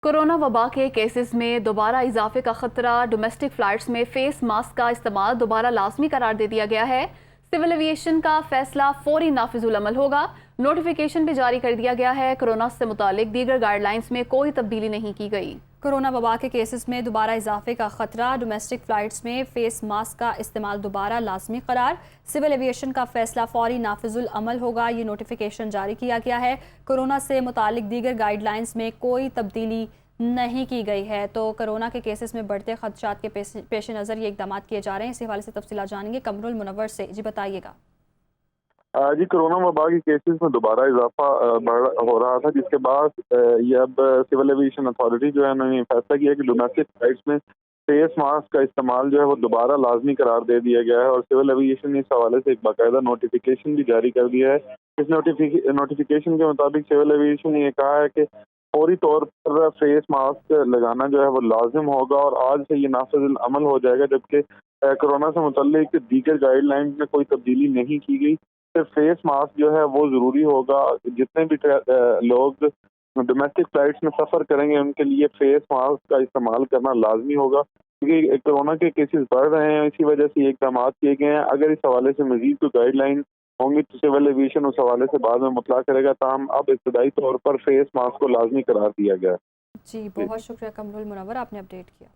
Corona वबा के cases में दोबारा इजाफे का खतरा। डोमेस्टिक फ्लाइट्स में फेस मास्क का इस्तेमाल दोबारा लाजमी करार दे दिया गया है। सिविल एविएशन का फैसला फौरी नाफिजुल अमल होगा। नोटिफिकेशन भी जारी कर दिया गया है। कोरोना से मुतालिक दीगर गाइडलाइंस में कोई तब्दीली नहीं की गई। कोरोना वबा के केसेस में दोबारा इजाफे का खतरा। डोमेस्टिक फ़्लाइट्स में फेस मास्क का इस्तेमाल दोबारा लाजमी करार। सिविल एविएशन का फैसला फौरी नाफिजुल अमल होगा। ये नोटिफिकेशन जारी किया गया है। कोरोना से मुतालिक दीगर गाइडलाइंस में कोई तब्दीली नहीं की गई है। तो कोरोना के केसेस में बढ़ते खदशात के पेश नज़र ये इकदाम किए जा रहे हैं। इसी हवाले से तफसीलात जानेंगे कमरुल मुनव्वर से। जी बताइएगा। जी, कोरोना वबा के केसेस में दोबारा इजाफा हो रहा था, जिसके बाद ये अब सिविल एविएशन अथॉरिटी जो है उन्होंने फैसला किया कि डोमेस्टिक फ्लाइट्स में फेस मास्क का इस्तेमाल जो है वो दोबारा लाजमी करार दे दिया गया है। और सिविल एविएशन ने इस हवाले से एक बाकायदा नोटिफिकेशन भी जारी कर दिया है। इस नोटिफिकेशन के मुताबिक सिविल एविएशन ने यह कहा है कि फौरी तौर पर फेस मास्क लगाना जो है वो लाजिम होगा और आज से ये नाफिजुल अमल हो जाएगा, जबकि कोरोना से मुतल्लिक दीगर गाइडलाइंस में कोई तब्दीली नहीं की गई। सिर्फ फेस मास्क जो है वो ज़रूरी होगा। जितने भी लोग डोमेस्टिक फ्लाइट्स में सफ़र करेंगे उनके लिए फेस मास्क का इस्तेमाल करना लाजमी होगा, क्योंकि कोरोना के केसेस बढ़ रहे हैं। इसी वजह से ये इक़दाम किए गए हैं। अगर इस हवाले से मज़ीद कोई गाइडलाइन होंगी तो सिविल एविएशन उस हवाले से बाद में मुतला करेगा। ताहम अब इब्तदाई तौर पर फेस मास्क को लाजमी करार दिया गया है। जी बहुत शुक्रिया कमरुल मुनव्वर, आपने अपडेट किया।